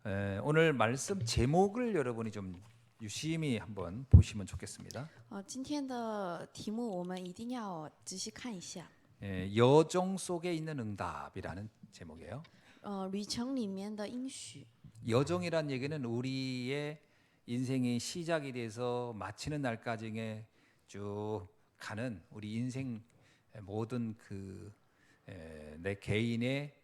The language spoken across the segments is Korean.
오늘 말씀 제목을 여러분이 좀 유심히 한번 보시면 좋겠습니다. 今天的题目我们一定要仔细看一下。 여정 속에 있는 응답이라는 제목이에요. 旅程里面的应许。 여정이란 얘기는 우리의 인생이 시작이 돼서 마치는 날까지의 쭉 가는 우리 인생 모든 내 개인의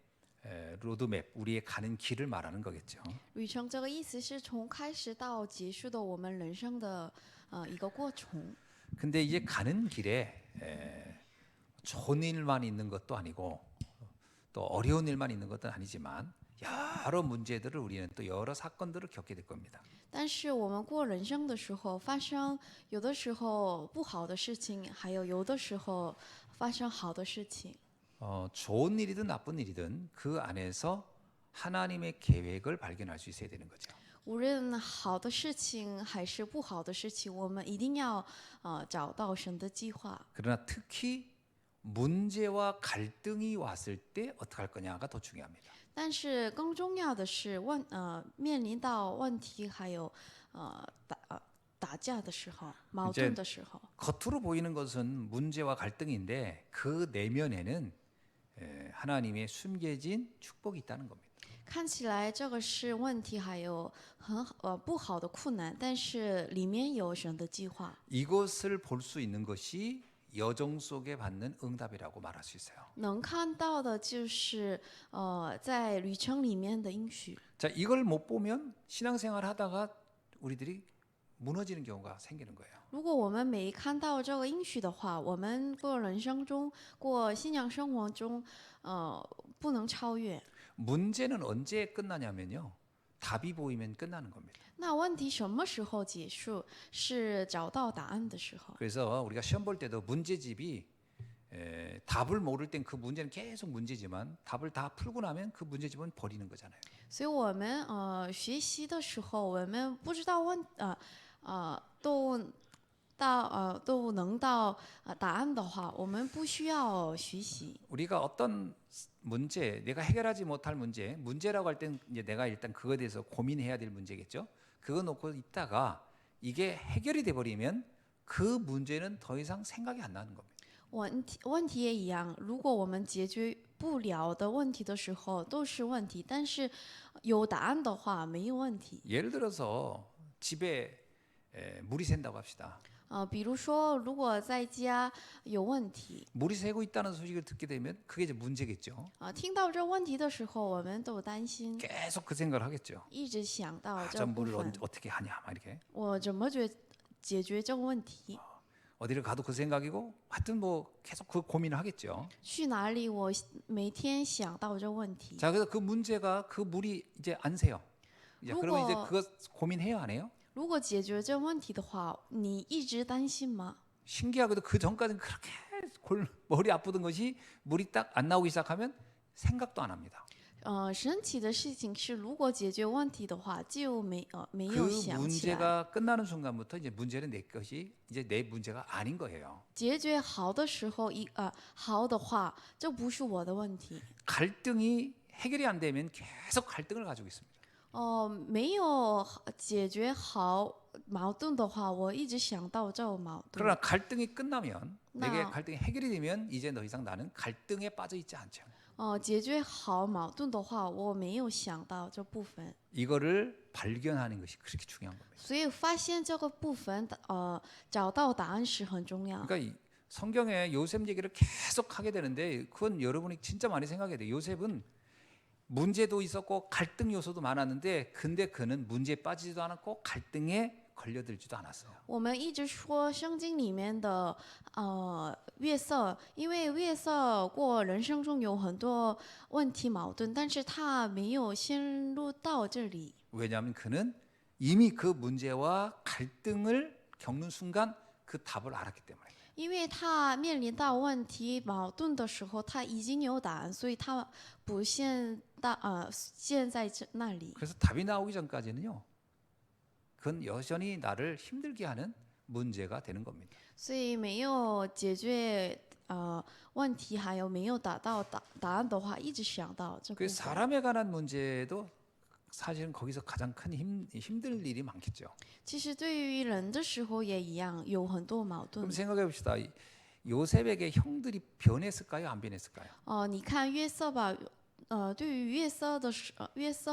로드맵, 우리의 가는 길을 말하는 거겠죠. 旅程这个意思是从开始到结束的我们人生的一个过程。 근데 이제 가는 길에 좋은 일만 있는 것도 아니고 또 어려운 일만 있는 것도 아니지만 여러 문제들을 우리는 또 여러 사건들을 겪게 될 겁니다. 但是我们过人生的时候，发生有的时候不好的事情，还有的时候发生好的事情。 좋은 일이든 나쁜 일이든 그 안에서 하나님의 계획을 발견할 수 있어야 되는 거죠. 无论好的事情还是不好的事情，我们一定要找到神的计划。 그러나 특히 문제와 갈등이 왔을 때 어떻게 할 거냐가 더 중요합니다. 但是更重要的是面临到问题还有打架的时候，矛盾的时候， 겉으로 보이는 것은 문제와 갈등인데 그 내면에는 하나님의 숨겨진 축복이 있다는 겁니다. 看起来这个是问题，还有不好的困难，但是里面有神的计划。 이것을 볼 수 있는 것이 여정 속에 받는 응답이라고 말할 수 있어요. 能看到的就是在旅程里面的应许。 자, 이걸 못 보면 신앙생활 하다가 우리들이 무너지는 경우가 생기는 거예요. 如果我们没看到这个应许的话，我们过人生中、过信仰生活中，不能超越。 문제는 언제 끝나냐면요. 답이 보이면 끝나는 겁니다. 那问题什么时候结束？是找到答案的时候。 그래서 우리가 시험 볼 때도 문제집이 답을 모를 땐 그 문제는 계속 문제지만 답을 다 풀고 나면 그 문제집은 버리는 거잖아요. 所以我们学习的时候，我们不知道都能到答案的话，我们不需要学习。 우리가 어떤 문제, 내가 해결하지 못할 문제라고 할 땐 이제 내가 일단 그거에 대해서 고민해야 될 문제겠죠. 그거 놓고 있다가 이게 해결이 돼 버리면 그 문제는 더 이상 생각이 안 나는 겁니다. 问题也一样，如果我们解决不了的问题的时候都是问题，但是有答案的话没有问题。 예를 들어서 집에 물이 샌다고 합시다. 比如说，如果在家有问题， 물이 새고 있다는 소식을 듣게 되면 그게 이제 문제겠죠. 听到这问题的时候，我们都担心， 계속 그 생각을 하겠죠. 一直想到 아, 这 저 部 물을 分， 어떻게 하냐, 막 이렇게. 我怎么解决这个问题？ 어디를 가도 그 생각이고, 하여튼 뭐 계속 그 고민을 하겠죠. 去哪里？我每天想到这问题。 자, 그래서 그 문제가 그 물이 이제 안 새요. 자, 그러면 이제 그거 고민해요, 안 해요? 如果解决这问题的话，你一直担心吗？ 신기하게도 그 전까지는 그렇게 머리 아프던 것이 물이 딱 안 나오기 시작하면 생각도 안 합니다. 神奇的事情是，如果解决问题的话，就没有 그 想起来。 문제가 끝나는 순간부터 이제 문제는 내 것이 이제 내 문제가 아닌 거예요. 解决好的时候，好的话，这不是我的问题。 갈등이 해결이 안 되면 계속 갈등을 가지고 있습니다. 没有解决好矛盾的话，我一直想到这个矛盾。 그러나 갈등이 끝나면 내게 나- 갈등이 해결이 되면 이제 더 이상 나는 갈등에 빠져 있지 않죠. 解决好矛盾的话，我没有想到这部分， 이거를 발견하는 것이 그렇게 중요한 겁니다. 所以发现这个部分，找到答案是很重要。 그러니까 이 성경에 요셉 얘기를 계속 하게 되는데 그건 여러분이 진짜 많이 생각해야 돼요. 요셉은 문제도 있었고 갈등 요소도 많았는데 근데 그는 문제에 빠지지도 않았고 갈등에 걸려들지도 않았어요. 我们一直说圣经里面的约瑟，因为约瑟过人生中有很多问题矛盾，但是他没有陷入到这里。 왜냐하면 그는 이미 그 문제와 갈등을 겪는 순간 그 답을 알았기 때문에. 因为他面临到问题矛盾的时候，他已经有答案，所以他不陷在那里。 그래서 답이 나오기 전까지는요. 그건 여전히 나를 힘들게 하는 문제가 되는 겁니다. 所以没有解决问题，还有没有达到答案的话，一直想到这部 그 分。 사람에 관한 문제도 사실은 거기서 가장 큰 힘들 일이 많겠죠. 其实对于人的时候也一样，有很多矛 그럼 盾。 생각해 봅시다. 요셉에게 형들이 변했을까요? 안 변했을까요? 你看约瑟吧，对于约瑟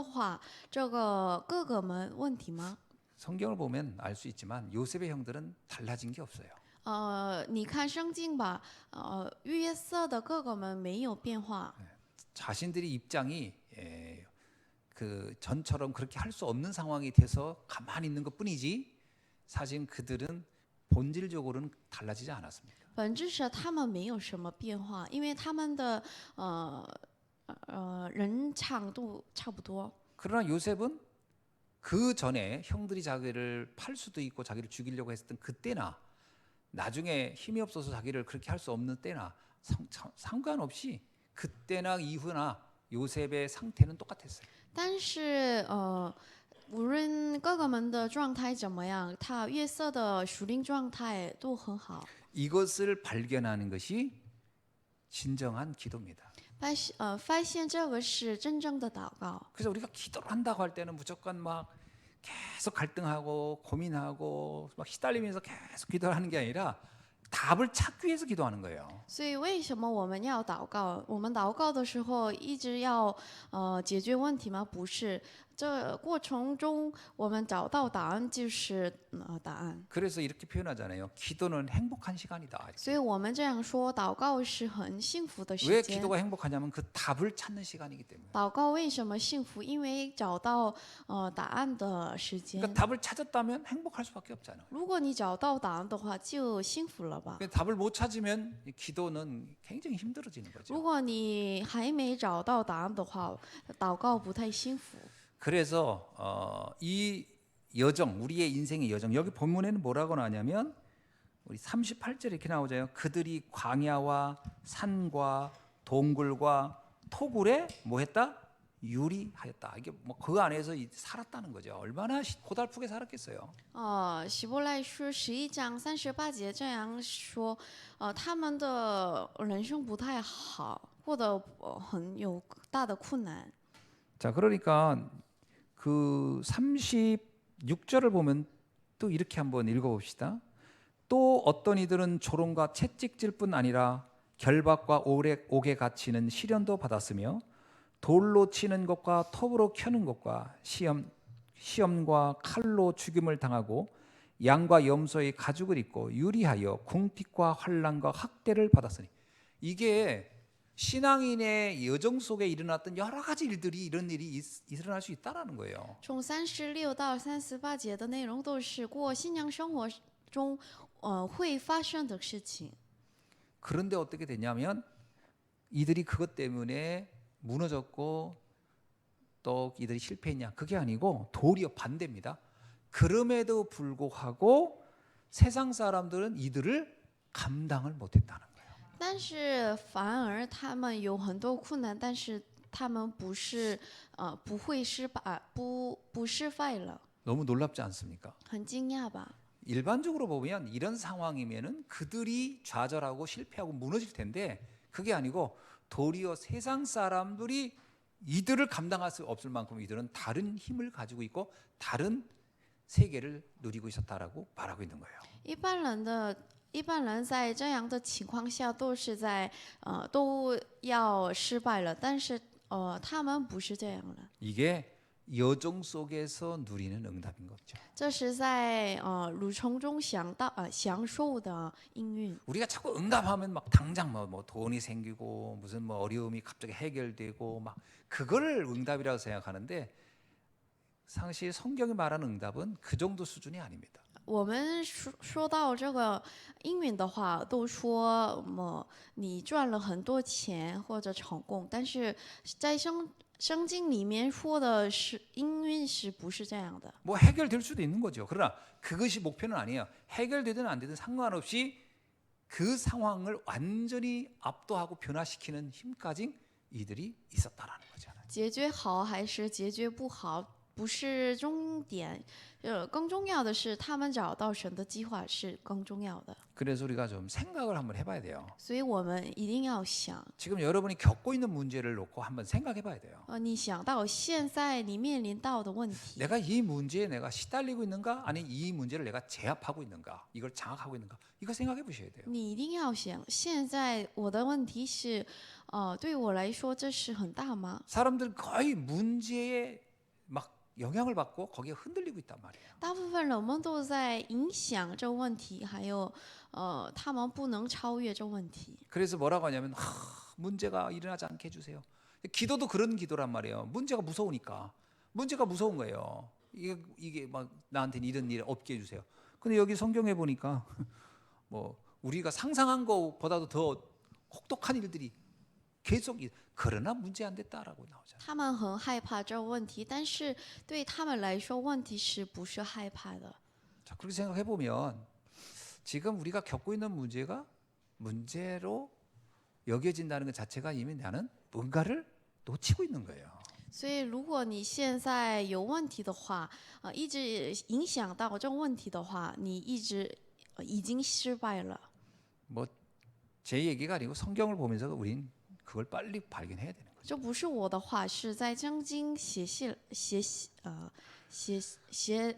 话，这个哥哥们问题吗？ 성경을 보면 알 수 있지만 요셉의 형들은 달라진 게 없어요. 你看圣经吧，约瑟的哥哥们没有变化， 자신들이 입장이 그 전처럼 그렇게 할 수 없는 상황이 돼서 가만히 있는 것뿐이지 사실 그들은 본질적으로는 달라지지 않았습니다. 本质上他们没有什么变化，因为他们的人长度差不多。 그러나 요셉은 그 전에 형들이 자기를 팔 수도 있고 자기를 죽이려고 했던 그때나 나중에 힘이 없어서 자기를 그렇게 할 수 없는 때나 상관없이 그때나 이후나 요셉의 상태는 똑같았어요. 但是无论哥哥们的状态怎么样，约瑟的属灵状态都很好。 이것을 발견하는 것이 진정한 기도입니다. 发现这个是真正的祷告。 그래서 우리가 기도를 한다고 할 때는 무조건 막 계속 갈등하고 고민하고 막 시달리면서 계속 기도를 하는 게 아니라 답을 찾기 위해서 기도하는 거예요. 所以为什么我们要祷告？我们祷告的时候一直要解决问题吗？不是，这过程中我们找到答案就是答案。 그래서 이렇게 표현하잖아요. 기도는 행복한 시간이다. 所以我们这样说，祷告是很幸福的 왜 时间。 기도가 행복하냐면 그 답을 찾는 시간이기 때문에. 祷告为什么幸福？因为找到答案的时间。 그러니까 답을 찾았다면 행복할 수밖에 없잖아요. 如果你找到答案的话，就幸福了吧。 답을 못 찾으면 기도는 굉장히 힘들어지는 거죠. 如果你还没找到答案的话，祷告不太幸福。 그래서 이 여정, 우리의 인생의 여정, 여기 본문에는 뭐라고 나오냐면 우리 38절에 이렇게 나오잖아요. 그들이 광야와 산과 동굴과 토굴에 뭐 했다? 유리하였다. 이게 뭐 그 안에서 살았다는 거죠. 얼마나 고달프게 살았겠어요. 希伯来书11章38节这样说，他们的人生不太好，过得很有大的困难。 자, 그러니까 그 36절을 보면 또 이렇게 한번 읽어봅시다. 또 어떤 이들은 조롱과 채찍질뿐 아니라 결박과 옥에 갇히는 시련도 받았으며 돌로 치는 것과 톱으로 켜는 것과 시험과 칼로 죽임을 당하고 양과 염소의 가죽을 입고 유리하여 궁핍과 환난과 학대를 받았으니 이게 신앙인의 여정 속에 일어났던 여러 가지 일들이 이런 일이 일어날 수 있다라는 거예요. 从36到38节的内容都是过信仰生活中会发生的事情。 그런데 어떻게 되냐면 이들이 그것 때문에 무너졌고 또 이들이 실패했냐? 그게 아니고 도리어 반대입니다. 그럼에도 불구하고 세상 사람들은 이들을 감당을 못했다는 거예요. 但是反而他们有很多困难，但是他们不会失败，不失败了。 너무 놀랍지 않습니까? 很惊讶吧？ 일반적으로 보면 이런 상황이면은 그들이 좌절하고 실패하고 무너질 텐데 그게 아니고 도리어 세상 사람들이 이들을 감당할 수 없을 만큼 이들은 다른 힘을 가지고 있고 다른 세계를 누리고 있었다라고 말하고 있는 거예요. 一般人在这样的情况下都要失败了，但是他们不是这样的。 이게 여정 속에서 누리는 응답인 거죠. 这是在旅程中享受的应运。 우리가 자꾸 응답하면 막 당장 뭐 돈이 생기고 무슨 뭐 어려움이 갑자기 해결되고 막 그거를 응답이라고 생각하는데 사실 성경이 말하는 응답은 그 정도 수준이 아닙니다. 我们说到这个应允的话，都说你赚了很多钱或者成功，但是在圣经里面说的是应允是不是这样的？ 뭐 해결될 수도 있는 거죠. 그러나 그것이 목표는 아니에요. 해결되든 안 되든 상관없이 그 상황을 완전히 압도하고 변화시키는 힘까지 이들이 있었다라는 거잖아요. 解决好还是解决不好，不是终点，更重要的是他们找到神的计划是更重要的。 그래서 우리가 좀 생각을 한번 해봐야 돼요. 所以我们一定要想， 지금 여러분이 겪고 있는 문제를 놓고 한번 생각해봐야 돼요. 你想到现在你面临到的问题， 내가 이 문제에 내가 시달리고 있는가, 아니 이 문제를 내가 제압하고 있는가, 이걸 장악하고 있는가, 이거 생각해 보셔야 돼요. 你一定要想，现在我的问题是，对我来说这是很大吗？ 사람들은 거의 문제에 막 영향을 받고 거기에 흔들리고 있단 말이에요. 大部分人们都在影响这个问题，还有他们不能超越这个问题。 그래서 뭐라고 하냐면 문제가 일어나지 않게 해주세요. 기도도 그런 기도란 말이에요. 문제가 무서우니까. 문제가 무서운 거예요. 이게 막 나한테는 이런 일 없게 해주세요. 근데 여기 성경에 보니까 뭐 우리가 상상한 것보다도 더 혹독한 일들이 계속 그러나 문제 안 됐다라고 나오잖아요. 他们很害怕这个问题，但是对他们来说，问题是不是害怕的？ 자, 그렇게 생각해 보면 지금 우리가 겪고 있는 문제가 문제로 여겨진다는 것 자체가 이미 나는 뭔가를 놓치고 있는 거예요. 所以，如果你现在有问题的话，一直影响到这个问题的话，你一直已经失败了。 뭐 제 얘기가 아니고 성경을 보면서 우린 그걸 빨리 발견해야 되는 거죠. 这不是我的话，是在圣经写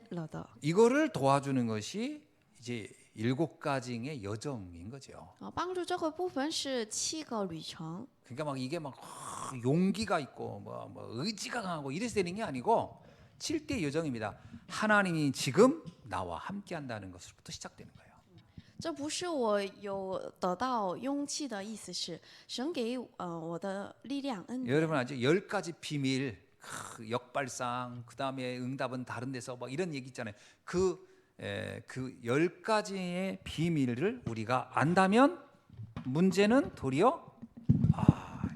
了的。 이거를 도와주는 것이 이제 7가지의 여정인 거죠. 帮助这个部分是7个旅程。 그러니까 막 이게 막 용기가 있고 뭐 의지가 강하고 이래서 되는 게 아니고 7대 여정입니다. 하나님이 지금 나와 함께 한다는 것으로부터 시작되는 거예요. 这不是我有得到勇气的意思，是神给我的力量恩典。 여러분 아죠? 10가지 비밀, 역발상, 그 다음에 응답은 다른 데서 막 이런 얘기 있잖아요. 그 10가지의 비밀을 우리가 안다면 문제는 도리어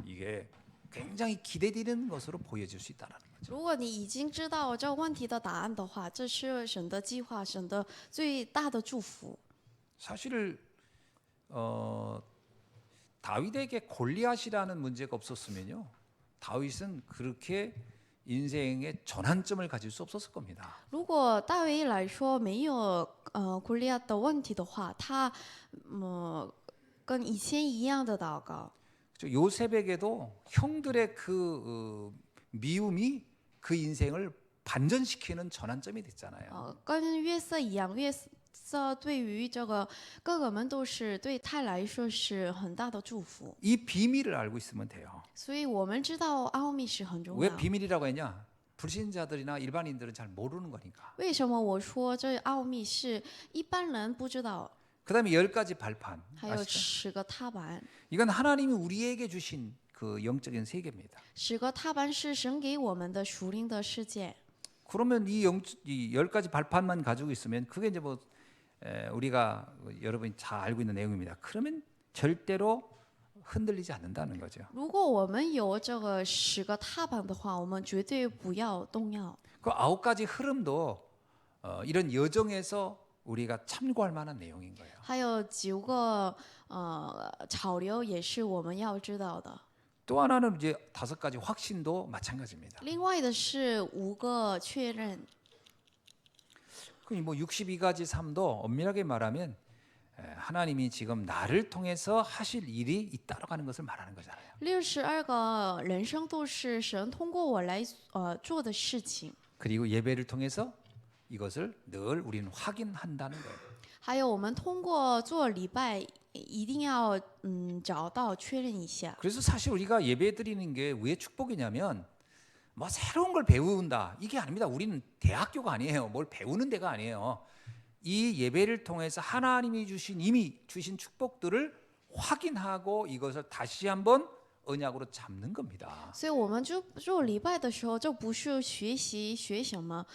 이게 굉장히 기대되는 것으로 보여질 수 있다라는 거죠. 如果你已经知道这个问题的答案的话，这是神的计划，神的最大的祝福。 사실 다윗에게 골리앗이라는 문제가 없었으면요, 다윗은 그렇게 인생의 전환점을 가질 수 없었을 겁니다. 如果大卫来说没有古利亚的问题的话，他跟以前一样的祷告。 그렇죠? 요셉에게도 형들의 그 미움이 그 인생을 반전시키는 전환점이 됐잖아요. 跟约瑟一样，约瑟对于这个哥哥们都是对他来说是很大的祝福。 이 비밀을 알고 있으면 돼요. 所以我们知道奥秘是很重 왜 要。 비밀이라고 했냐? 불신자들이나 일반인들은 잘 모르는 거니까. 为什么我说这奥秘是一般人不知道？ 그다음에 10가지 발판 还有 아시죠? 10个踏板， 이건 하나님이 우리에게 주신 그 영적인 세계입니다. 10个踏板是神给我们的属灵的世界。 그러면 이 10가지 발판만 가지고 있으면 그게 이제 뭐 우리가 여러분이 잘 알고 있는 내용입니다. 그러면 절대로 흔들리지 않는다는 거죠. 如果我们有这个10个踏板的话，我们绝对不要动摇。 그 9가지 흐름도 이런 여정에서 우리가 참고할 만한 내용인 거예요. 还有9个潮流也是我们要知道的。 또 하나는 이제 5가지 확신도 마찬가지입니다. 另外的是5个确认。 뭐 62가지 삶도 엄밀하게 말하면 하나님이 지금 나를 통해서 하실 일이 있다라고 하는 것을 말하는 거잖아요. 62个人生都是神通过我来做的事情。 그리고 예배를 통해서 이것을 늘 우리는 확인한다는 거예요. 还有我们通过做礼拜，一定要找到确认一下。 그래서 사실 우리가 예배 드리는 게 왜 축복이냐면 뭐 새로운 걸 배운다 이게 아닙니다. 우리는 대학교가 아니에요. 뭘 배우는 데가 아니에요. 이 예배를 통해서 하나님이 주신 이미 주신 축복들을 확인하고 이것을 다시 한번 언약으로 잡는 겁니다. 所以我们做礼拜的时候，就不是学什么，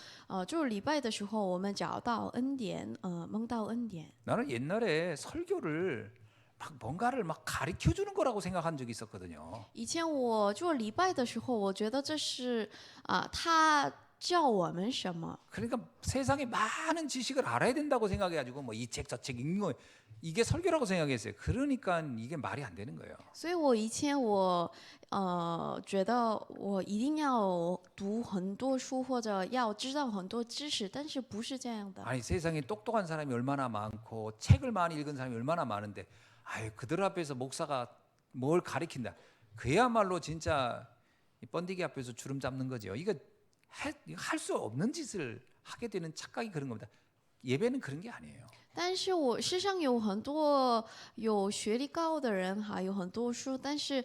做礼拜的时候，我们找到恩典，蒙到恩典。 나는 옛날에 설교를 막 뭔가를 막 가르쳐 주는 거라고 생각한 적이 있었거든요. 以前我做礼拜的时候，我觉得这是他教我们什么。 그러니까 세상에 많은 지식을 알아야 된다고 생각해가지고 뭐 이 책 저 책 읽는 거 이게 설교라고 생각했어요. 그러니까 이게 말이 안 되는 거예요. 所以我以前觉得我一定要读很多书或者要知道很多知识，但是不是这样的。 아니 세상에 똑똑한 사람이 얼마나 많고 책을 많이 읽은 사람이 얼마나 많은데 아유 그들 앞에서 목사가 뭘 가리킨다. 그야말로 진짜 이 번데기 앞에서 주름 잡는 거죠. 이거 할 수 없는 짓을 하게 되는 착각이 그런 겁니다. 예배는 그런 게 아니에요. 但是我世上有很多有学历高的人，还有很多书，但是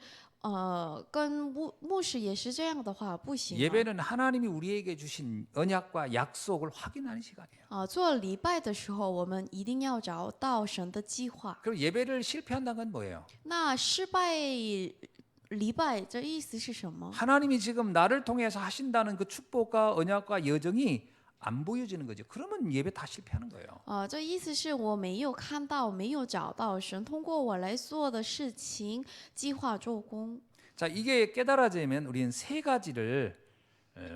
跟牧师也是这样的话不行啊。 예배는 하나님이 우리에게 주신 언약과 약속을 확인하는 시간이에요. 做礼拜的时候，我们一定要找到神的计划。 그럼 예배를 실패한다는 건 뭐예요? 那失败礼拜这意思是什么？ 하나님이 지금 나를 통해서 하신다는 그 축복과 언약과 여정이 안 보여지는 거죠. 그러면 예배 다 실패하는 거예요. 这意思是我没有看到，没有找到神通过我来做的事情，计划做工。 자, 이게 깨달아지면 우리는 세 가지를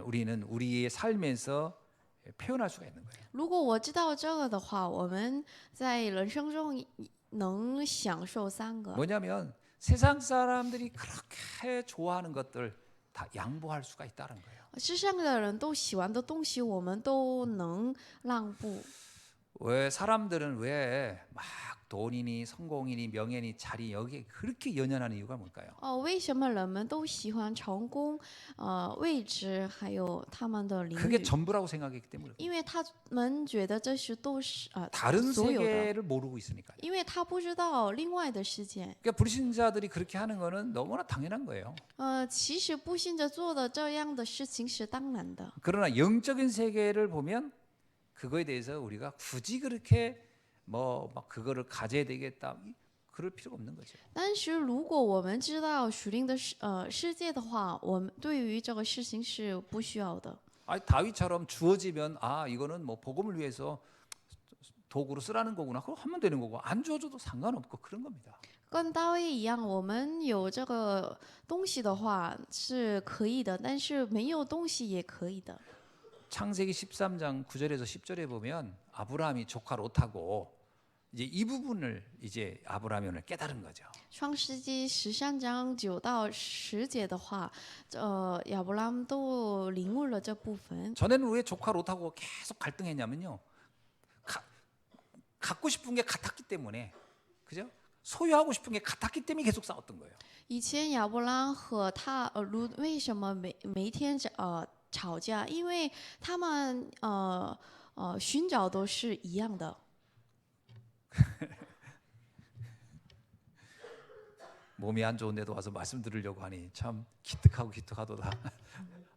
우리는 우리의 삶에서 표현할 수가 있는 거예요. 如果我知道这个的话，我们在人生中能享受三个。 뭐냐면 세상 사람들이 그렇게 좋아하는 것들 다 양보할 수가 있다는 거예요. 世上的人都喜欢的东西，我们都能让步。 왜 사람들은 왜 막 돈이니 성공이니 명예니 자리 여기에 그렇게 연연하는 이유가 뭘까요? 为什么人们都喜欢成功、位置，还有他们的领 그게 域？ 전부라고 생각했기 때문에 因为他们觉得这是都是 다른 所有的， 세계를 모르고 있으니까요. 因为他不知道另外的世界。 그러니까 불신자들이 그렇게 하는 거는 너무나 당연한 거예요. 其实不信着做的这样的事情是当然的。 그러나 영적인 세계를 보면 그거에 대해서 우리가 굳이 그렇게 뭐 막 그거를 가져야 되겠다 그럴 필요가 없는 거죠. 但是如果我们知道属灵的世界的话，我们对于这个事情是不需要的。 아니 다윗처럼 주어지면 아 이거는 뭐 복음을 위해서 도구로 쓰라는 거구나. 그거 하면 되는 거고 안 주어져도 상관없고 그런 겁니다. 跟大卫一样，我们有这个东西的话是可以的，但是没有东西也可以的。 창세기 13장 9절에서 10절에 보면 아브라함이 조카 롯하고 이제 이 부분을 이제 아브라함이 오늘 깨달은 거죠. 创世纪13章9到10节的话，亚伯拉罕都领悟了这部分。 전에는 왜 조카 롯하고 계속 갈등했냐면요. 갖고 싶은 게 같았기 때문에 그죠? 소유하고 싶은 게 같았기 때문에 계속 싸웠던 거예요. 以前亚伯拉罕和卢为什么每天吵架？因为他们寻找都是一样的。 몸이 안 좋은데도 와서 말씀 들으려고 하니 참 기특하도다.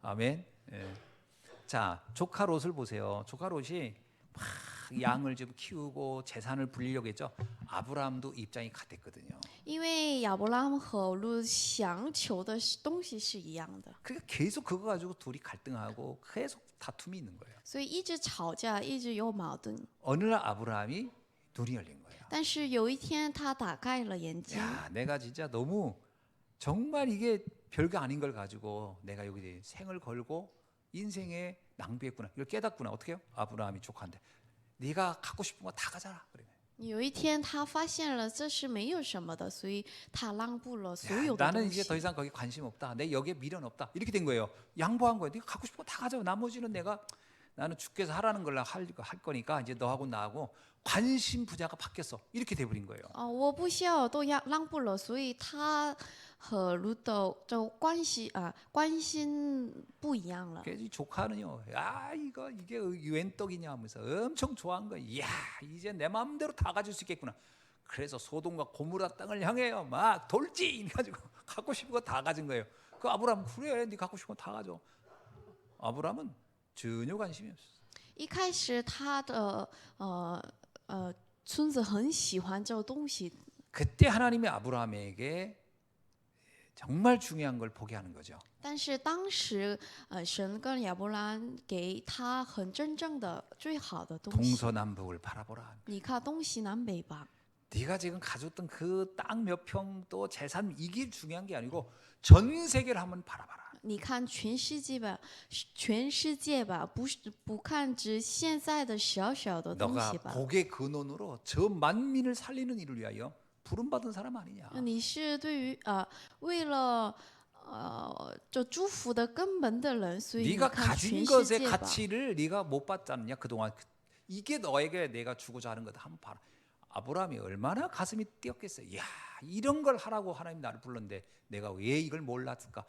아멘. 예. 자, 조카 롯을 보세요. 조카 롯이 막 양을 좀 키우고 재산을 불리려고 했죠. 아브라함도 입장이 같았거든요. 因为亚伯拉罕和路想求的东西是一样的， 그러니까 계속 그거 가지고 둘이 갈등하고 계속 다툼이 있는 거예요. 所以一直吵架，一直有矛盾。 어느 날 아브라함이 눈이 열린 거예요. 但是有一天，他打开了眼睛。 야, 내가 진짜 너무 정말 이게 별거 아닌 걸 가지고 내가 여기 생을 걸고 인생에 낭비했구나. 이걸 깨닫구나. 어떻게 해요? 아브라함이 조카한테 네가 갖고 싶은 거 다 가져라. 그래. 有一天，他发现了这是没有什么的，所以他让步了所 야, 有的 나는 东 이제 西 더 。 이상 거기 관심 없다. 내 여기에 미련 없다. 이렇게 된 거예요. 양보한 거예요. 네가 갖고 싶은 거 다 가져. 나머지는 나는 주께서 하라는 걸 할 거니까 이제 너하고 나하고 관심 분야가 바뀌었어. 이렇게 돼버린 거예요. 我不需要都让步了，所以他和卢的这关心不一样了。 그래서 이 조카는요. 야 이게 웬 떡이냐 하면서 엄청 좋아한 거예요. 이야 이제 내 마음대로 다 가질 수 있겠구나. 그래서 소돔과 고모라 땅을 향해요. 막 돌진 가지고 갖고 싶은 거 다 가진 거예요. 그 아브라함 그래 네 갖고 싶은 거 다 가져. 아브라함은 전혀 관심이 없었어. 一开始他的村子很喜欢这个东西， 그때 하나님이 아브라함에게 정말 중요한 걸 보게 하는 거죠. 但是当时神跟亚伯拉罕给他很真正的最好的东西。 동서남북을 바라보라. 你看东西南北吧， 네가 지금 가졌던 그 땅 몇 평 또 재산 이게 중요한 게 아니고 전 세계를 한번 바라봐라. 你看全世界吧，全世界吧，不看只现在的小小的东 너가 西吧。 복의 근원으로 저 만민을 살리는 일을 위하여 부름받은 사람 아니냐. 你是对于为了这祝福的根本的人，所以你 네가 看全 가진 世 것의 界吧。 가치를 네가 못 받지 않느냐 그동안. 이게 너에게 내가 주고자 하는 거다. 한번 봐라. 아브라함이 얼마나 가슴이 뛰었겠어요. 야, 이런 걸 하라고 하나님 나를 불렀는데 내가 왜 이걸 몰랐을까?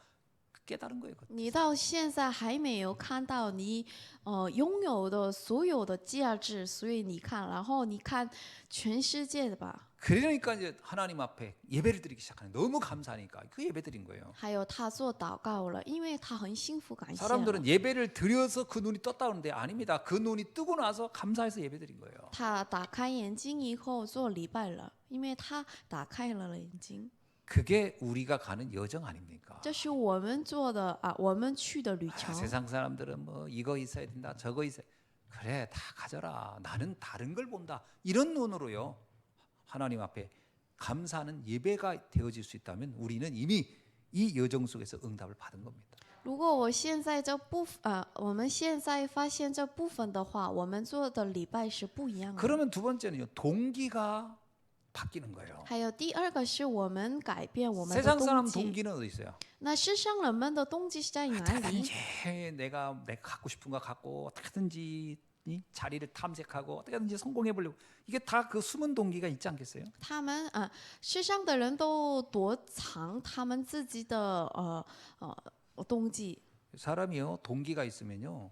깨달은 거예요. 你到现在还没有看到你拥有的所有的价值，所以你看，然后你看全世界的吧。 그러니까 이제 하나님 앞에 예배를 드리기 시작하는. 너무 감사하니까 그 예배 드린 거예요. 还有他做祷告了，因为他很幸福感谢了。 사람들은 예배를 드려서 그 눈이 떴다 그러는데 아닙니다. 그 눈이 뜨고 나서 감사해서 예배 드린 거예요. 他打开眼睛以后做礼拜了，因为他打开了眼睛。 그게 우리가 가는 여정 아닙니까? 这是我们做的我们去的旅程。 세상 사람들은 뭐 이거 있어야 된다, 저거 있어야. 그래, 다 가져라. 나는 다른 걸 본다. 이런 눈으로요. 하나님 앞에 감사하는 예배가 되어질 수 있다면 우리는 이미 이 여정 속에서 응답을 받은 겁니다. 如果我现在我们现在发现这部分的话，我们做的礼拜是不一样的。 그러면 두 번째는요. 동기가 바뀌는 거예요. 还有第二个是我们改变我们的 세상 动 사람 机。 동기는 어디 있어요? 那世上人们的动机是在哪里？ 어떻게든지 내가 갖고 싶은 거 갖고 어떻게든지 이 자리를 탐색하고 어떻게든지 성공해 보려고. 이게 다 그 숨은 동기가 있지 않겠어요? 他们世上的人都躲藏他们自己的动机。 사람이요 동기가 있으면요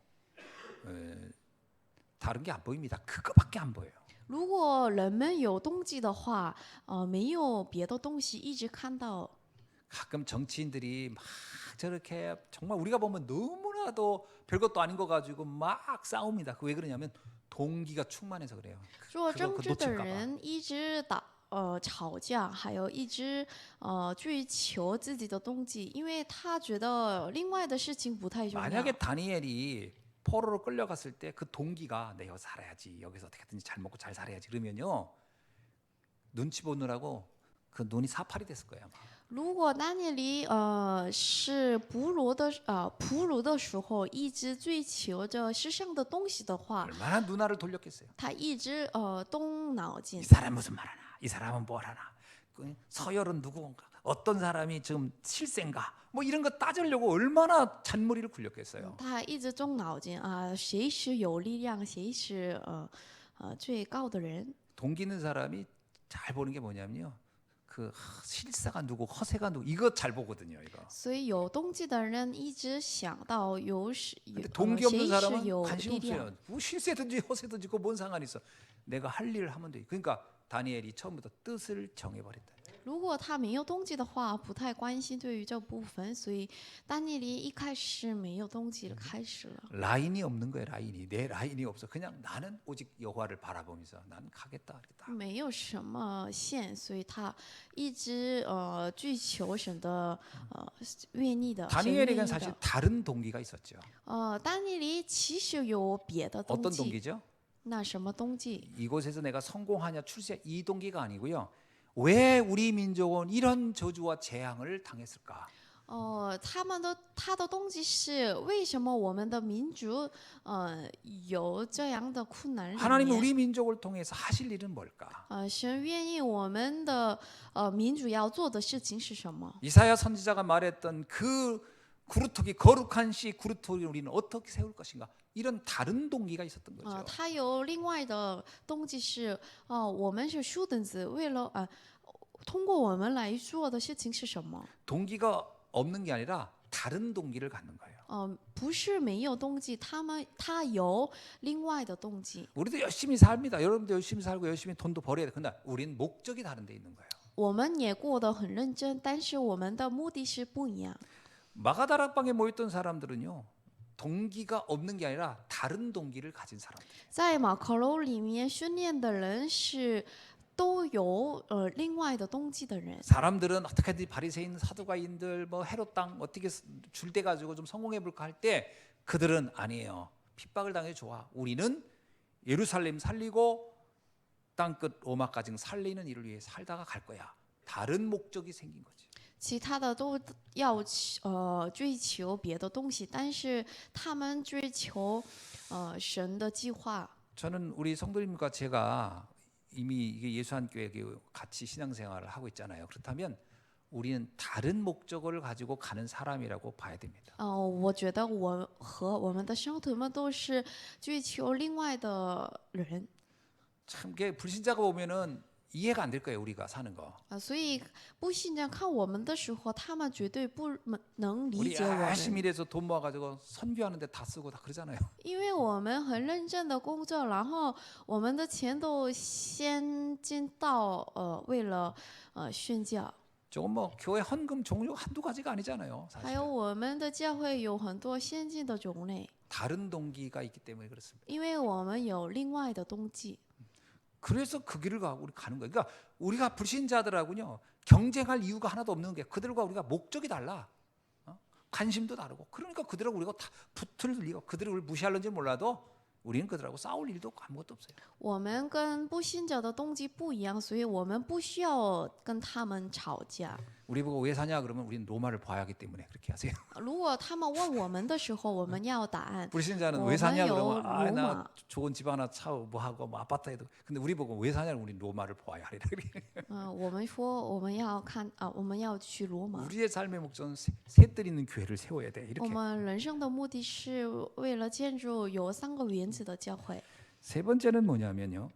다른 게 안 보입니다. 그거밖에 안 보여요. 如果人们有动机的话，没有别的东西一直看到。 가끔 정치인들이 막 저렇게 정말 우리가 보면 너무나도 별것도 아닌 거 가지고 막 싸웁니다. 그 왜 그러냐면 동기가 충만해서 그래요. 做 그거 政治的 놓칠까 봐. 人一直吵架，还有一直追求自己的动机，因为他觉得另外的事情不太重要。 만약에 다니엘이 포로로 끌려갔을 때 그 동기가 내 여기서 살아야지, 여기서 어떻게든지 잘 먹고 잘 살아야지 그러면요 눈치 보느라고 그 눈이 사팔이 됐을 거예요. 아마. 如果丹尼里是俘虏的时候一直追求着世上的东西的话， 얼마나 눈알을 돌렸겠어요. 他一直动脑筋 이 。 사람 무슨 말 하나, 이 사람은 뭘 하나, 그 서열은 누구인가, 어떤 사람이 지금 실세인가, 뭐 이런 거 따지려고 얼마나 잔머리를 굴렸겠어요. 他一直动脑筋谁是有力量，谁是最高的人。 동기 있는 사람이 잘 보는 게 뭐냐면요. 그 실사가 누구, 허세가 누구 이거 잘 보거든요. 이거. 所以有动机的人一直想到근데 동기 없는 谁是 사람은 有 관심 力量。 없어요. 뭐 실세든지 허세든지 그거 뭔 상관 있어. 내가 할 일을 하면 돼. 그러니까 다니엘이 처음부터 뜻을 정해버렸다. 如果他没有动机的话，不太关心对于这部分，所以丹尼里一开始没有动机开始了。 라인이 없는 거예요. 라인이. 내 라인이 없어. 그냥 나는 오직 여호와를 바라보면서 난 가겠다. 이렇게 没有什么线，所以他一直追求神的愿意的。神愿意 다니엘에겐 사실 的。 다른 동기가 있었죠. 丹尼里其实有别的动 어떤 机， 동기죠? 那什么动机？ 이곳에서 내가 성공하냐 출세 이 동기가 아니고요. 왜 우리 민족은 이런 저주와 재앙을 당했을까? 他的动机是为什么我们的民族有这样的困难里 하나님은 面？ 우리 민족을 통해서 하실 일은 뭘까? 神愿意我们的民主要做的事情是什么？ 이사야 선지자가 말했던 그 구루토기 거룩한 씨 구루토기 우리는 어떻게 세울 것인가? 이런 다른 동기가 있었던 거죠. 他有另外的动机是我们是书等子，为了通过我们来做的事情是什么？ 동기가 없는 게 아니라 다른 동기를 갖는 거예요. 不是没有动机，他有另外的动机。 우리도 열심히 삽니다. 여러분도 열심히 살고 열심히 돈도 벌어야 돼. 근데 우리는 목적이 다른 데 있는 거예요. 我们也过得很认真，但是我们的目的是不一样。 마가다락방에 모였던 사람들은요. 동기가 없는 게 아니라 다른 동기를 가진 사람들. 在马可楼里面训练的人是都有另外的动机的人。 사람들은 어떻게든 바리새인 사두가인들 뭐 헤롯 땅 어떻게 줄 때 가지고 좀 성공해 볼까 할 때 그들은 아니에요. 핍박을 당해 좋아. 우리는 예루살렘 살리고 땅끝 로마까지 살리는 일을 위해 살다가 갈 거야. 다른 목적이 생긴 거지. 其他的都要追求别的东西，但是他们追求神的计划。 저는 우리 성도님과 제가 이미 이게 예수한교회 같이 신앙생활을 하고 있잖아요. 그렇다면 우리는 다른 목적을 가지고 가는 사람이라고 봐야 됩니다. 我觉得我和我们的圣徒们都是追求另外的人 참 이게 불신자가 보면은 이해가 안 될 거예요. 우리가 사는 거. 所以不信者看我们的时候，他们绝对不能理 우리 解我 열심히 们， 일해서 돈 모아가지고 선교하는데 다 쓰고 다 그러잖아요. 因为我们很认真的工作，然后我们的钱都先进到为了宣教。 조금 뭐 교회 헌금 종류 한두 가지가 아니잖아요. 还有 사실 我们的教会有很多先进的种类， 다른 동기가 있기 때문에 그렇습니다. 因为我们有另外的动机， 그래서 그 길을 가고 우리 가는 거예요. 그러니까 우리가 불신자들하고요 경쟁할 이유가 하나도 없는 게 그들과 우리가 목적이 달라, 관심도 다르고. 그러니까 그들하고 우리가 다 붙을 리가, 그들을 무시할는지 몰라도 우리는 그들하고 싸울 일도 없고 아무것도 없어요. 我们跟不信者的动机不一样，所以我们不需要跟他们吵架。 우리 보고 왜 사냐 그러면 우리는 로마를 봐야 하기 때문에 그렇게 하세요. 如果他们问我们的时候，我们要答案。 불신자는 왜 사냐 그러면 로마. 나 좋은 집 하나 차고 뭐 하고 뭐 아파트에도. 근데 우리 보고 왜 사냐 우리는 로마를 보아야 하리라. 我们说我们要看我们要去罗马。 우리의 삶의 목적은 셋들 있는 교회를 세워야 돼. 我 이렇게. 们人生的目的是为了建筑有3个原子的教会。 세 번째는 뭐냐면요.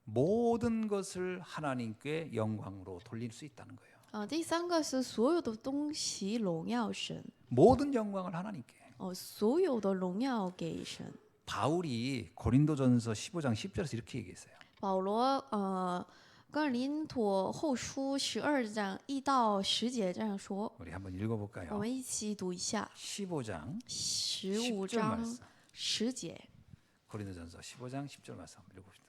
모든 것을 하나님께 영광으로 돌릴 수 있다는 거예요. 第3个是所有的东西荣耀神。 모든 영광을 하나님께. 所有的荣耀给神。 바울이 고린도전서 15장 10절에서 이렇게 얘기했어요. 保罗哥林多后书12章1到10节这样说。 우리 한번 我 읽어볼까요? 们一起读一下 15장 15 10절 章 말씀. 10节。 고린도전서 15장 10절 말씀 한번 읽어봅시다.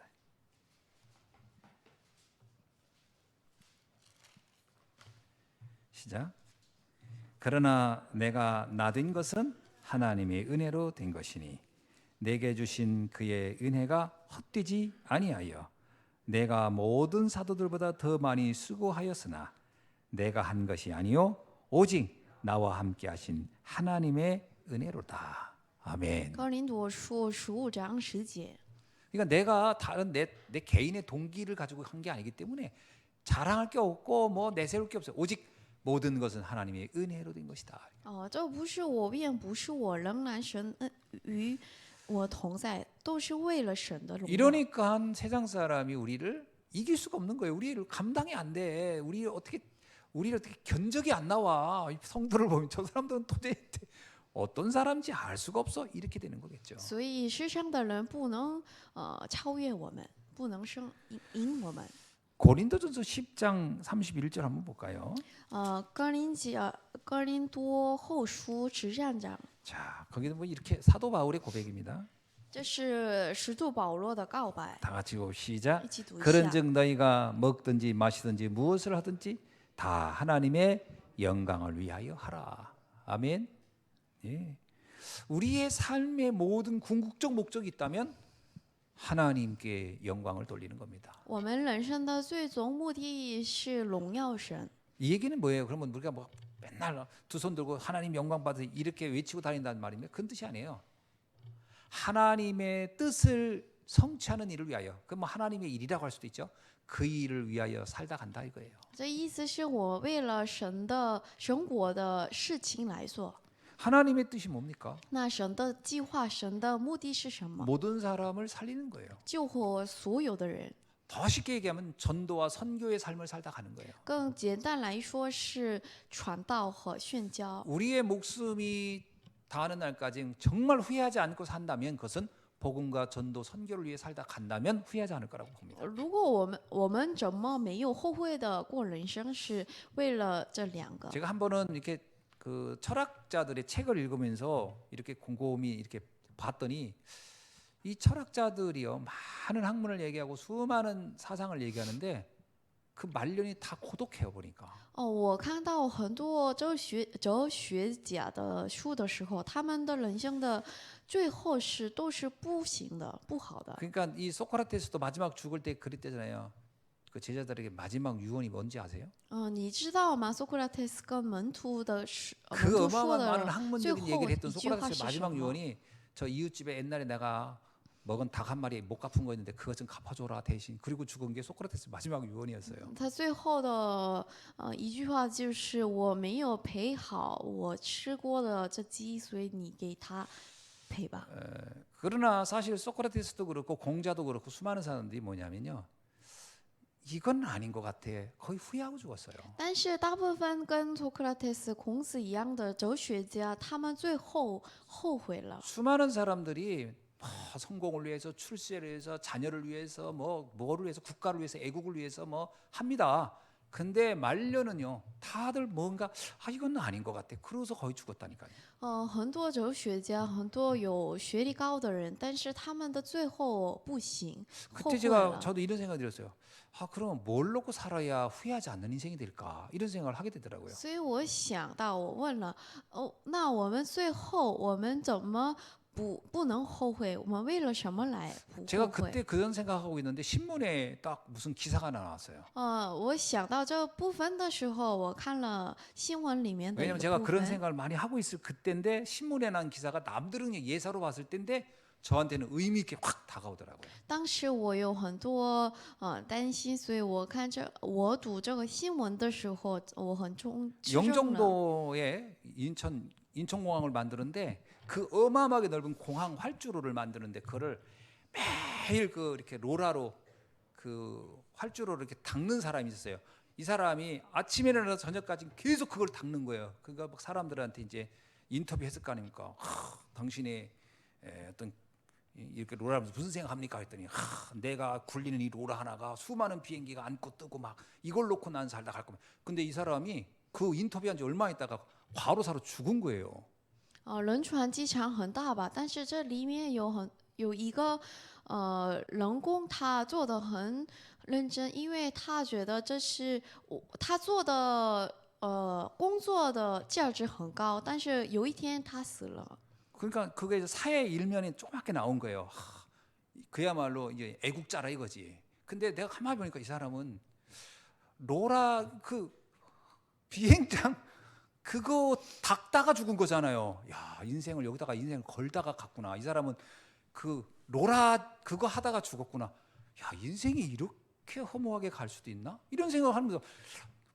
시작. 그러나 내가 나된 것은 하나님의 은혜로 된 것이니 내게 주신 그의 은혜가 헛되지 아니하여 내가 모든 사도들보다 더 많이 수고하였으나 내가 한 것이 아니요 오직 나와 함께 하신 하나님의 은혜로다. 아멘. 哥林多书15章10节。 그러니까 내가 다른 내 개인의 동기를 가지고 한 게 아니기 때문에 자랑할 게 없고 뭐 내세울 게 없어요. 오직 모든 것은 하나님의 은혜로 된 것이다. 这不是我便不是我，仍然神与我同在，都是为了神的荣耀。 이러니까 세상 사람이 우리를 이길 수가 없는 거예요. 우리를 감당이 안 돼. 우리를 어떻게 견적이 안 나와. 이 성도를 보면 저 사람들은 도대체 어떤 사람인지 알 수가 없어. 이렇게 되는 거겠죠. 所以世上的人不能超越我们，不能赢我们。 고린도전서 10장 31절 한번 볼까요? 哥林多后书13章， 자, 거기는 뭐 이렇게 사도 바울의 고백입니다. 这是使徒保罗的告白， 다 같이 시작. 一起读一下。 그런즉 너희가 먹든지 마시든지 무엇을 하든지 다 하나님의 영광을 위하여 하라. 아멘. 예. 우리의 삶의 모든 궁극적 목적이 있다면 하나님께 영광을 돌리는 겁니다. 我们人生的最终目的是荣耀神。 이 얘기는 뭐예요? 그러면 우리가 뭐 맨날 두 손 들고 하나님 영광 받으 이렇게 외치고 다닌다는 말입니다. 그런 뜻이 아니에요. 하나님의 뜻을 성취하는 일을 위하여. 그 뭐 하나님의 일이라고 할 수도 있죠. 그 일을 위하여 살다 간다 이거예요. 这意思是我为了神国的事情来做。 하나님의 뜻이 뭡니까? 那神的计划，神的目的是什么？ 모든 사람을 살리는 거예요. 救活所有的人。 더 쉽게 얘기하면 전도와 선교의 삶을 살다 가는 거예요. 更简单来说是传道和宣教。 우리의 목숨이 다하는 날까지 정말 후회하지 않고 산다면 그것은 복음과 전도 선교를 위해 살다 간다면 후회하지 않을 거라고 봅니다. 如果我们怎么没有后悔的过人生，是为了这2个。 제가 한 번은 이렇게 그 철학자들의 책을 읽으면서 이렇게 곰곰이 이렇게 봤더니 이 철학자들이요 많은 학문을 얘기하고 수많은 사상을 얘기하는데 그 말년이 다 고독해요 보니까. 我看到很多哲学家的书的时候，他们的人生的最后都是不行的、不好的。 그러니까 이 소크라테스도 마지막 죽을 때 그랬대잖아요. 그 제자들에게 마지막 유언이 뭔지 아세요? 你知道吗？苏格拉底斯跟门徒门 그 徒说 어마어마한 많은 的最 학문적인 后 얘기를 했던 一句话 소크라테스의 是什 마지막 么？ 유언이 저 이웃집에 옛날에 내가 먹은 닭 한 마리 못 갚은 거 있는데 그것 좀 갚아줘라 대신. 그리고 죽은 게 소크라테스 마지막 유언이었어요. 他最后的一句话就是我没有赔好我吃过的这鸡，所以你给他赔吧。 그러나 사실 소크라테스도 그렇고 공자도 그렇고 수많은 사람들이 뭐냐면요, 이건 아닌 것 같아. 거의 후회하고 죽었어요. 但是大部分跟苏格拉底斯、孔子一样的哲学家，他们最后后悔了。 수많은 사람들이 성공을 위해서, 출세를 위해서, 자녀를 위해서, 뭐를 위해서, 국가를 위해서, 애국을 위해서 뭐 합니다. 근데 말년은요, 다들 뭔가 이건 아닌 것 같아. 그러고서 거의 죽었다니까요. 很多哲学家，很多有学历高的人，但是他们的最后不行，后 그때 悔 제가 了。 저도 이런 생각이 들었어요. 그러면 뭘 놓고 살아야 후회하지 않는 인생이 될까? 이런 생각을 하게 되더라고요. 所以我想到，我问了，那我们最后我们怎么不能后悔？我们为了什么来不 제가 后悔？ 그때 그런 생각하고 있는데 신문에 딱 무슨 기사가 나왔어요. 我想到这部分的时候，我看了新闻里面的一 왜냐면 个 제가 部 그런 分。 생각을 많이 하고 있을 그때인데 신문에 난 기사가 남들은 그냥 예사로 봤을 때인데 저한테는 의미 있게 확 다가오더라고요. 当时我有很多担心，所以我读这个新闻的时候，我很吃重了。 영종도에 인천공항을 만드는데 그 어마어마하게 넓은 공항 활주로를 만드는데 그거를 매일 이렇게 로라로 그 활주로를 이렇게 닦는 사람이 있었어요. 이 사람이 아침에 일어나서 저녁까지 계속 그걸 닦는 거예요. 그러니까 막 사람들한테 이제 인터뷰했을 거 아닙니까? 당신의 어떤 이렇게 로라하면서 무슨 생각합니까? 했더니 내가 굴리는 이 로라 하나가 수많은 비행기가 앉고 뜨고 막 이걸 놓고 난 살다 갈 거면. 근데 이 사람이 그 인터뷰한 지 얼마 있다가 과로사로 죽은 거예요. 仁川机场很大吧，但是这里面有一个人工，他做的很认真，因为他觉得这是他做的工作的价值很高，但是有一天他死了。 그러니까 그게 이제 사회 일면이 조그맣게 나온 거예요. 그야말로 이제 애국자라 이거지. 근데 내가 가만히 보니까 이 사람은 로라 그 비행장 그거 닦다가 죽은 거잖아요. 야, 인생을 여기다가 인생을 걸다가 갔구나. 이 사람은 그 로라 그거 하다가 죽었구나. 야, 인생이 이렇게 허무하게 갈 수도 있나? 이런 생각을 하면서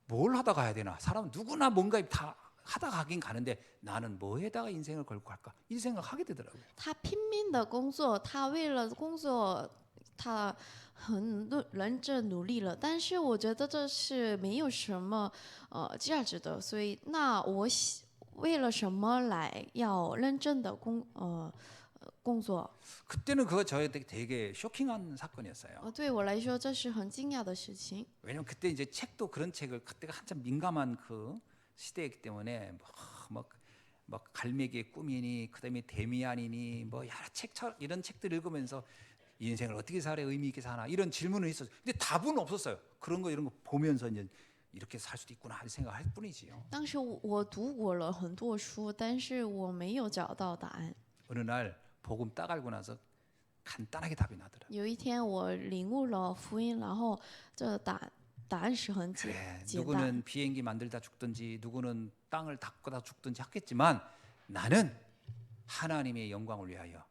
뭘 하다 가야 되나? 사람은 누구나 뭔가 다 하다 가긴 가는데 나는 뭐에다가 인생을 걸고 갈까? 이 생각하게 되더라고요. 他拼命的工作，他为了工作，他很认真努力了。但是我觉得这是没有什么价值的，所以那为了什么来要认真的工作？ 그때는 그거 저한테 되게 쇼킹한 사건이었어요. 对我来说这是很惊讶的事情。 왜냐면 그때 이제 책도 그런 책을 그때가 한참 민감한 그 시대이기 때문에 뭐 갈매기의 꿈이니 그다음에 데미안이니 뭐 여러 이런 책들 읽으면서 인생을 어떻게 살아야 의미 있게 사나 이런 질문을 했었어요. 근데 답은 없었어요. 그런 거 이런 거 보면서 이제 이렇게 살 수도 있구나 하는 생각할 뿐이지요. 当时我读过了很多书，但是我没有找到答案。 어느 날 복음 따갈고 나서 간단하게 답이 나더라. 有一天我领悟了福音，然后这答案是很 그래, 简单。 누구는 비행기 만들다 죽든지 누구는 땅을 닦다 죽든지 하겠지만 나는 하나님의 영광을 위하여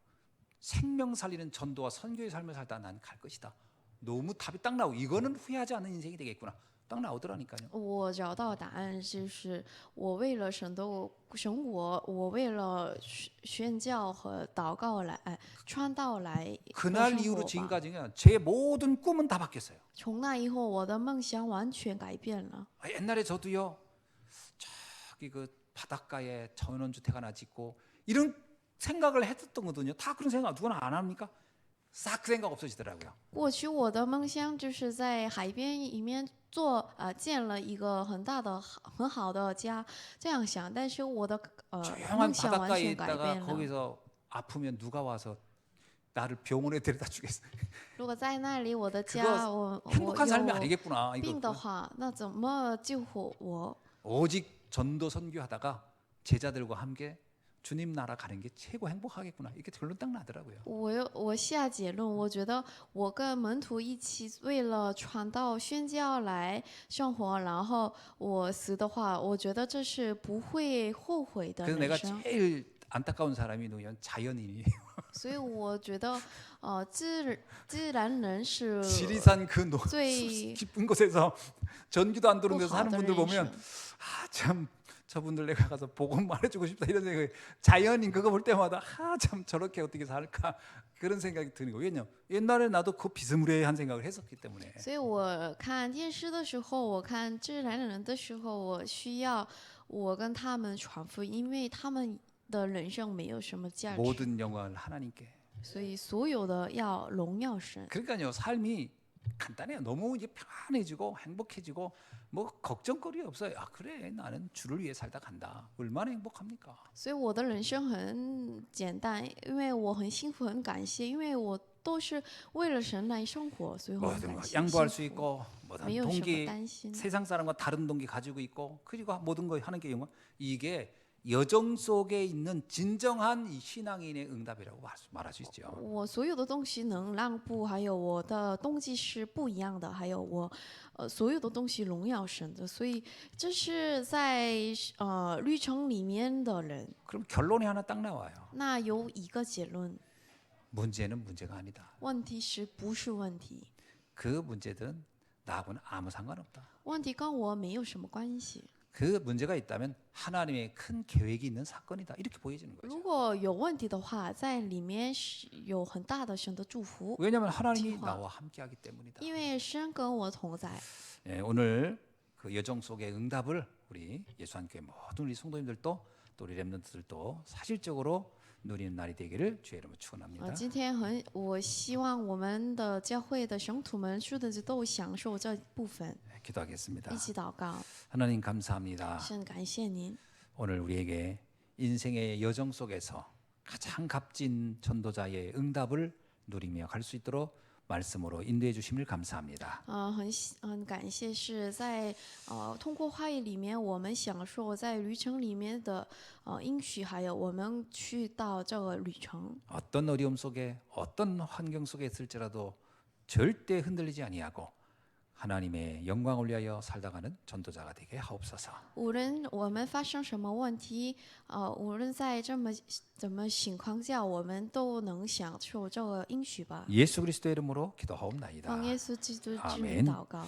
생명 살리는 전도와 선교의 삶을 살다 난 갈 것이다. 너무 답이 딱 나오고 이거는 후회하지 않는 인생이 되겠구나. 딱 나오더라니까요. 我找到答案，就是我为了神国，我为了宣教和祷告传道来过 그날 生 이후로 活吧。 지금까지는 제 모든 꿈은 다 바뀌었어요. 从那以后，我的梦想完全改变了。 옛날에 저도요. 저기 그 바닷가에 전원주택 하나 짓고 이런 생각을 했었던 거거든요. 다 그런 생각 누구나 안 합니까? 싹 그 생각 없어지더라고요. 过去我的梦想就是在海边里面建了一个很大的很好的家，这样想。但是我的 조용한 梦想完 바닷가에 全改 있다가 变了。 거기서 아프면 누가 와서 나를 병원에 데려다 주겠어? 如果在那里我的 그거 家，我 행복한 삶이 有 아니겠구나. 病 이거 的话，那怎么救活我？ 오직 전도 선교하다가 제자들과 함께 주님 나라 가는 게 최고 행복하겠구나. 이렇게 결론 딱 나더라고요. 我下结论，我觉得我跟门徒一起为了传道宣教来生活，然后我死的话，我觉得这是不会后悔的 그래서 人 내가 生。 제일 안타까운 사람이 누구냐면 자연인이 所以我觉得，自然人是 지리산 그最 깊은 곳에서 전기도 안 不 들어오는 데서 好 사는 的 분들 人 보면 生。 참 저분들 내가 가서 복음 말해주고 싶다 이런 생각이 자연인 그거 볼 때마다 참 저렇게 어떻게 살까 그런 생각이 드는 거예요. 왜냐면 옛날에 나도 그 비스무리한 생각을 했었기 때문에 所以我看电视的时候，我看自然人的时候，我需要我跟他们传福音，因为他们的人生没有什么价值， 모든 영광을 하나님께. 所以所有的要荣耀神。 그러니까요 삶이 간단해요. 너무 이제 편안해지고 행복해지고 뭐 걱정거리 없어요. 아 그래 나는 주를 위해 살다 간다. 얼마나 행복합니까? 所以我的人生很简单，因为我很幸福，很感谢，因为我都是为了神来生活，所以我很 뭐든 感谢。 양보할 수 幸福 있고 뭐든 没有什么 동기 担心。 세상 사람과 다른 동기 가지고 있고 그리고 모든 거 하는 게 영광 이게 여정 속에 있는 진정한 이 신앙인의 응답이라고 말할 수 있죠. 我所有的东西能让步，还有我的动机是不一样的，还有我，所有的东西荣耀神的，所以这是在旅程里面的人。 그럼 결론이 하나 딱 나와요. 那有一个结论， 문제는 문제가 아니다. 问题是不是问题？ 그 문제들은 나하고는 아무 상관없다. 问题跟我没有什么关系。 그 문제가 있다면 하나님의 큰 계획이 있는 사건이다. 이렇게 보여지는 거죠. 如果有问题的话，在里面是有很大的神的祝福， 왜냐하면 하나님이 진화. 나와 함께하기 때문이다. 因为神跟我同在。 예, 오늘 그 여정 속의 응답을 우리 예수한교회 모든 우리 성도님들도 또 우리 렘넌트들도 사실적으로 누리는 날이 되기를 주의 이름으로 축원합니다. 今天我希望我们的教会的圣徒们、students都享受这部分， 네, 기도하겠습니다. 一起祷告。 하나님 감사합니다. 神感谢您， 오늘 우리에게 인생의 여정 속에서 가장 값진 전도자의 응답을 누리며 갈 수 있도록 말씀으로 인도해 주심을 감사합니다. 很感谢是在通过话语里面，我们享受在旅程里面的应许，还有我们去到这个旅程。 어떤 어려움 속에 어떤 환경 속에 있을지라도 절대 흔들리지 아니하고 하나님의 영광을 위하여 살다가는 전도자가 되게 하옵소서. 无论我们发生什么问题，无论在怎么情况下，我们都能享受这个应许吧。 예수 그리스도의 이름으로 기도하옵나이다. 奉耶稣基督之 아멘. 名祷告。